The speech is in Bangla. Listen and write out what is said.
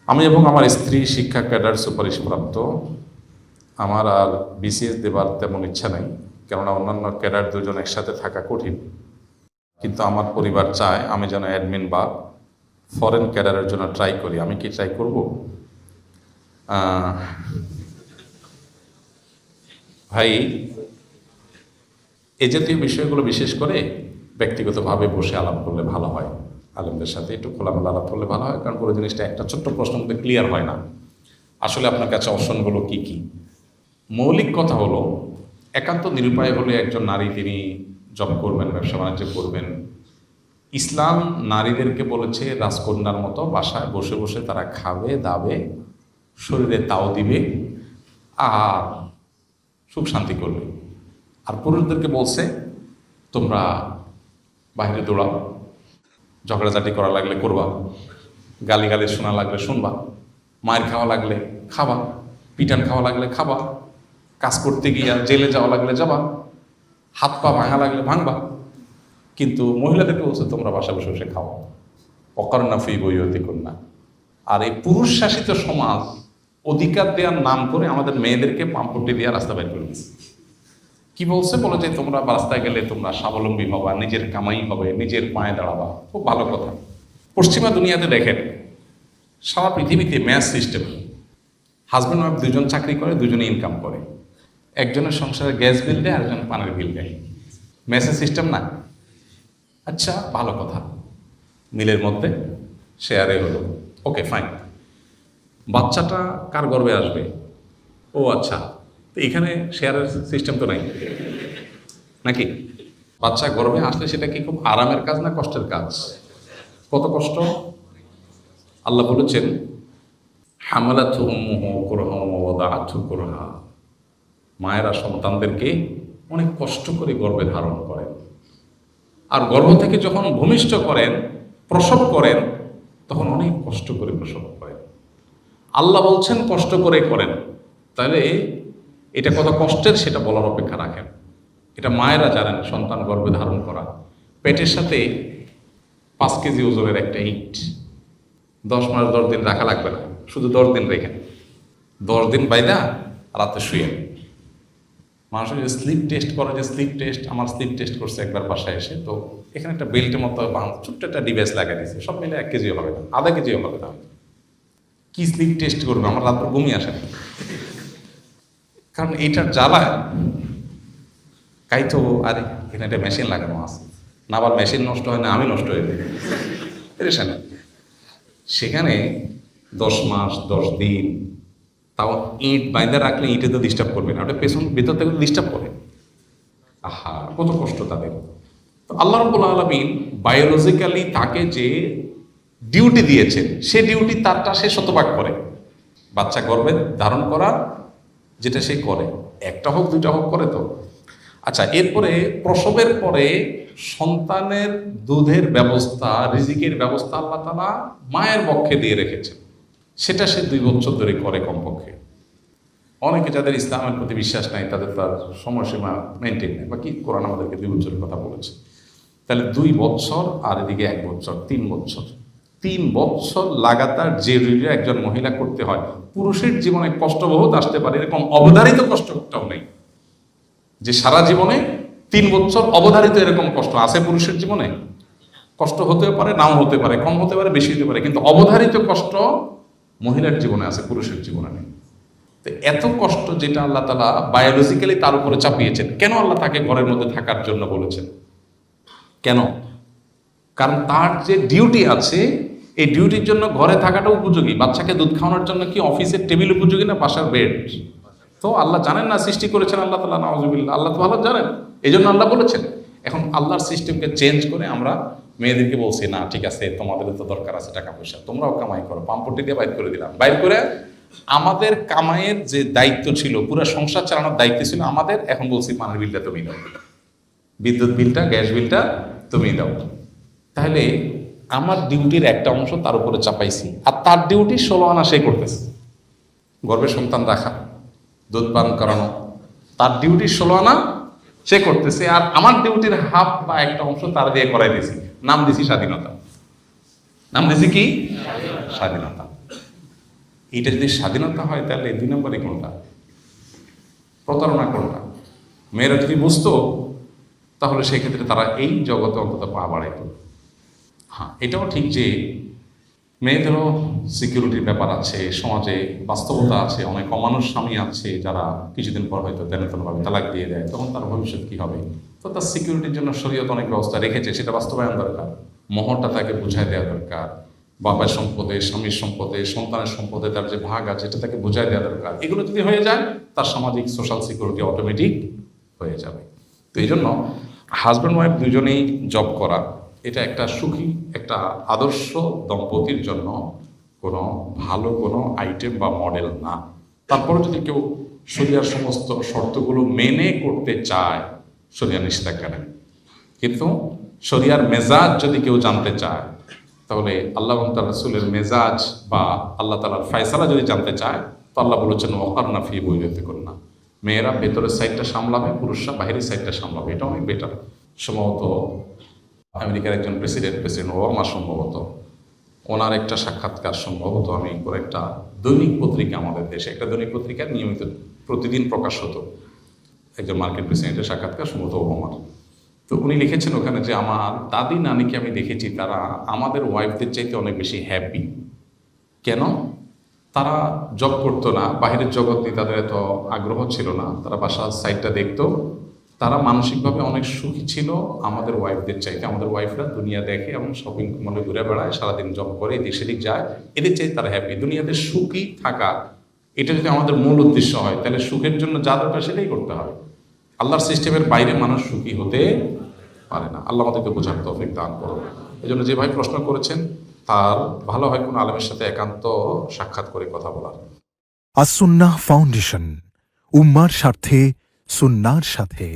আমি এবং আমার স্ত্রী শিক্ষা ক্যাডার সুপারিশপ্রাপ্ত। আমার আর বিসিএস দেবার তেমন ইচ্ছা নেই, কেননা অন্যান্য ক্যাডার দুজন একসাথে থাকা কঠিন। কিন্তু আমার পরিবার চায় আমি যেন অ্যাডমিন বা ফরেন ক্যাডারের জন্য ট্রাই করি। আমি কি ট্রাই করব? ভাই, এই জাতীয় বিষয়গুলো বিশেষ করে ব্যক্তিগতভাবে বসে আলাপ করলে ভালো হয়, আলেমদের সাথে একটু খোলামেলা আলাপ করলে ভালো হয়। কারণ পুরো জিনিসটা একটা ছোট্ট প্রশ্নের মধ্যে ক্লিয়ার হয় না আসলে আপনার কাছে অপশনগুলো কি কি। মৌলিক কথা হলো, একান্ত নিরুপায় হলে একজন নারী তিনি জব করবেন, ব্যবসা বাণিজ্য করবেন। ইসলাম নারীদেরকে বলেছে রাজকন্যার মতো বাসায় বসে বসে তারা খাবে দাবে, শরীরে তাও দিবে আর সুখ শান্তি করবে। আর পুরুষদেরকে বলছে তোমরা বাইরে দৌড়াও, ঝগড়াঝাটি করা লাগলে করবা, গালি শোনা লাগলে শুনবা, মায়ের খাওয়া লাগলে খাবা, পিটান খাওয়া লাগলে খাবা, কাজ করতে গিয়ে জেলে যাওয়া লাগলে যাবা, হাত পা ভাঙা লাগলে ভাঙবা। কিন্তু মহিলাদেরকে বলছে তোমরা বাসা বসে বসে খাও, অকর্ণা ফি বইয়তি কন্যা। আর এই পুরুষ শাসিত সমাজ অধিকার দেওয়ার নাম করে আমাদের মেয়েদেরকে পাম্পটি দিয়ে রাস্তা বের করে দিচ্ছে। কি বলছে? বলে যে তোমরা রাস্তায় গেলে তোমরা স্বাবলম্বী হবা, নিজের কামাই হবে, নিজের পায়ে দাঁড়াবা। খুব ভালো কথা। পশ্চিমা দুনিয়াতে দেখেন, সারা পৃথিবীতে ম্যাচ সিস্টেম। হাজব্যান্ড ওয়াইফ দুজন চাকরি করে, দুজনে ইনকাম করে, একজনের সংসারে গ্যাস বিল দেয়, আরেকজন পানির বিল দেয়। ম্যাচের সিস্টেম না? আচ্ছা, ভালো কথা, মিলের মধ্যে শেয়ারে হলো, ওকে ফাইন। বাচ্চাটা কার গর্বে আসবে? ও আচ্ছা, তো এখানে শেয়ারের সিস্টেম তো নাই নাকি? বাচ্চা গর্বে আসলে সেটা কি খুব আরামের কাজ না কষ্টের কাজ? কত কষ্ট! আল্লাহ বলেছেন হামালাতহু উম্মুহু কুরহা ওয়া ওয়াদাআতহু কুরহা। মায়েরা সন্তানদেরকে অনেক কষ্ট করে গর্ভে ধারণ করেন, আর গর্ভ থেকে যখন ভূমিষ্ঠ করেন, প্রসব করেন, তখন অনেক কষ্ট করে প্রসব করেন। আল্লাহ বলছেন কষ্ট করে করেন, তাহলে এটা কত কষ্টের সেটা বলার অপেক্ষা রাখেন। এটা মায়েরা জানেন, সন্তান গর্ভে ধারণ করা। পেটের সাথে 5 কেজি ওজনের একটা ইট 10 মাস 10 দিন রাখা লাগবে না, শুধু 10 দিন রেখেন, 10 দিন বাইদা রাতে শুয়ে। মানুষের যে স্লিপ টেস্ট করে, যে স্লিপ টেস্ট, আমার স্লিপ টেস্ট করছে একবার বাসায় এসে, তো এখানে একটা বেল্টের মতো ছোট্ট একটা ডিভাইস লাগাই দিয়েছে, সব মিলে 1 কেজিও হবে না, আধা কেজিও হবে না। কি স্লিপ টেস্ট করবে? আমার রাত ঘুমিয়ে আসে না, কারণ এইটার জ্বালায় কাইতো। আরে এখানে একটা মেশিন লাগানো আছে না, আবার মেশিন নষ্ট হয় না, আমি নষ্ট হয়ে যাই পেরেশানি। সেখানে 10 মাস 10 দিন, তাও ইট বাইন্দা রাখলে ইটে তো ডিস্টার্ব করবে না, ওটা পেছন ভিতর থেকে ডিস্টার্ব করে। আহা, কত কষ্ট তাদের। তো আল্লাহ রাব্বুল আলামিন বায়োলজিক্যালি তাকে যে ডিউটি দিয়েছেন, সে ডিউটি তারটা সে শতভাগ করে। বাচ্চা গর্ভে ধারণ করা যেটা সে করে, একটা হোক দুইটা হোক করে তো। আচ্ছা, এরপরে প্রসবের পরে সন্তানের দুধের ব্যবস্থা, রিজিকের ব্যবস্থা আল্লাহ তাআলা মায়ের পক্ষে দিয়ে রেখেছেন, সেটা সে 2 বছর ধরে করে কমপক্ষে। অনেকে যাদের ইসলামের প্রতি বিশ্বাস নাই, তাদের তার সময়সীমা মেনটেন নেই, বা কি কোরআন আমাদেরকে 2 বছরের কথা বলেছে। তাহলে 2 বছর আর এদিকে 1 বছর, 3 বছর। 3 বছর লাগাতার যে রিডিও একজন মহিলা করতে হয়, পুরুষের জীবনে কষ্ট বহুত আসতে পারে, এরকম অবধারিত কষ্টটাও নেই যে সারা জীবনে 3 বছর অবধারিত এরকম কষ্ট আছে পুরুষের জীবনে। কষ্ট হতে পারে, নাও হতে পারে, কম হতে পারে, বেশি হতে পারে, কিন্তু অবধারিত কষ্ট মহিলার জীবনে আছে, পুরুষের জীবনে নেই। তো এত কষ্ট যেটা আল্লাহ তাআলা বায়োলজিক্যালি তার উপরে চাপিয়েছেন, কেন আল্লাহ তাকে ঘরের মধ্যে থাকার জন্য বলেছেন? কেন? কারণ তার যে ডিউটি আছে, এই ডিউটির জন্য ঘরে থাকাটা উপযোগী। বাচ্চাকে দুধ খাওয়ানোর জন্য কি অফিসের টেবিল উপযোগী না বাসার বেড? তো আল্লাহ জানেন না সৃষ্টি করেছেন আল্লাহ তাআলা, নাউজুবিল্লাহ, আল্লাহ তো ভালো জানেন, এই জন্য আল্লাহ বলেছেন। এখন আল্লাহর সিস্টেমকে চেঞ্জ করে আমরা মেয়েদেরকে বলছি না ঠিক আছে, তোমাদের তো দরকার আছে টাকা পয়সা, তোমরাও কামাই করো, পাম্পটি দিয়ে বাইর করে দিলাম। বাইর করে আমাদের কামাইয়ের যে দায়িত্ব ছিল, পুরো সংসার চালানোর দায়িত্ব ছিল আমাদের, এখন বলছি পানির বিলটা তুমি দাও, বিদ্যুৎ বিলটা, গ্যাস বিলটা তুমি দাও। তাহলে আমার ডিউটির একটা অংশ তার উপরে চাপাইছি, আর তার ডিউটি 16 আনা সে করতেছে। গর্ভে সন্তান রাখা, দুধ পান করানো, তার ডিউটি 16 আনা সে করতেছে, আর আমার ডিউটির হাফ বা একটা অংশ তার দিয়ে করাই দিয়েছি। নাম দিছি স্বাধীনতা। নাম দিছি কি? স্বাধীনতা। এটা যদি স্বাধীনতা হয় তাহলে 2 নম্বরে কোনটা? প্রতারণা কোনটা? মেয়েরা যদি বুঝতো তাহলে সেই ক্ষেত্রে তারা এই জগতে অন্তত পা বাড়াইত। হ্যাঁ, এটাও ঠিক যে মেয়েদেরও সিকিউরিটির ব্যাপার আছে, সমাজে বাস্তবতা আছে, অনেক অমানুষ স্বামী আছে যারা কিছুদিন পর হয়তো দেনতনভাবে তালাক দিয়ে দেয়, তখন তার ভবিষ্যৎ কী হবে? তো তার সিকিউরিটির জন্য শরীয়ত অনেক ব্যবস্থা রেখেছে, সেটা বাস্তবায়ন দরকার। মোহরটা তাকে বুঝাই দেওয়া দরকার, বাবার সম্পদে, স্বামীর সম্পদে, সন্তানের সম্পদে তার যে ভাগ আছে এটা তাকে বুঝাই দেওয়া দরকার। এগুলো যদি হয়ে যায় তার সামাজিক সোশ্যাল সিকিউরিটি অটোমেটিক হয়ে যাবে। তো এই জন্য হাজব্যান্ড ওয়াইফ দুজনেই জব করা এটা একটা সুখী, একটা আদর্শ দম্পতির জন্য কোনো ভালো কোনো আইটেম বা মডেল না। তারপরে যদি কেউ শরিয়ার সমস্ত শর্তগুলো মেনে করতে চায়, শরিয়া নিষেধাজ্ঞা নেই। কিন্তু শরিয়ার মেজাজ যদি কেউ জানতে চায়, তাহলে আল্লাহ এবং তার রাসূলের মেজাজ বা আল্লাহ তাআলার ফয়সালা যদি জানতে চায়, তো আল্লাহ বলেছেন ওয়াকারনা ফি বুয়ুতিকুন্না, মেয়েরা ভেতরের সাইডটা সামলাবে, পুরুষরা বাইরের সাইডটা সামলাবে। এটা অনেক বেটার। সম্ভবত আমেরিকার একজন প্রেসিডেন্ট ওবামা সম্ভবত ওনার একটা সাক্ষাৎকার, সম্ভবত আমি করে একটা দৈনিক পত্রিকা, আমাদের দেশে একটা দৈনিক পত্রিকা নিয়মিত প্রতিদিন প্রকাশ হতো, একজন মার্কিন প্রেসিডেন্টের সাক্ষাৎকার, সম্ভবত ওবামার। তো উনি লিখেছেন ওখানে যে আমার দাদি নানিকে আমি দেখেছি তারা আমাদের ওয়াইফদের চাইতে অনেক বেশি হ্যাপি। কেন? তারা জব করতো না, বাহিরের জগৎ নিয়ে তাদের এত আগ্রহ ছিল না, তারা বাসার সাইডটা দেখতো, তারা মানসিকভাবে অনেক সুখী ছিল আমাদের ওয়াইফদের চাইতে। আমাদের ওয়াইফরা দুনিয়া দেখে এবং শপিং মলে ঘুরে বেড়ায়, সারাদিন জব করে, এদিক সেদিক যায়, এদের চাইতে তারা হ্যাপি। দুনিয়াতে সুখী থাকা এটা যদি আমাদের মূল উদ্দেশ্য হয়, তাহলে সুখের জন্য যা দরকার সেটাই করতে হবে। আল্লাহর সিস্টেমের বাইরে মানুষ সুখী হতে পারে না। আল্লাহ আমাদেরকে বোঝার তৌফিক দান করুন। এই জন্য যে ভাই প্রশ্ন করেছেন তার ভালো হয় কোনো আলেমের সাথে একান্ত সাক্ষাৎ করে কথা বলার। আস-সুন্নাহ ফাউন্ডেশন, উম্মার স্বার্থে সুন্নাহর সাথে।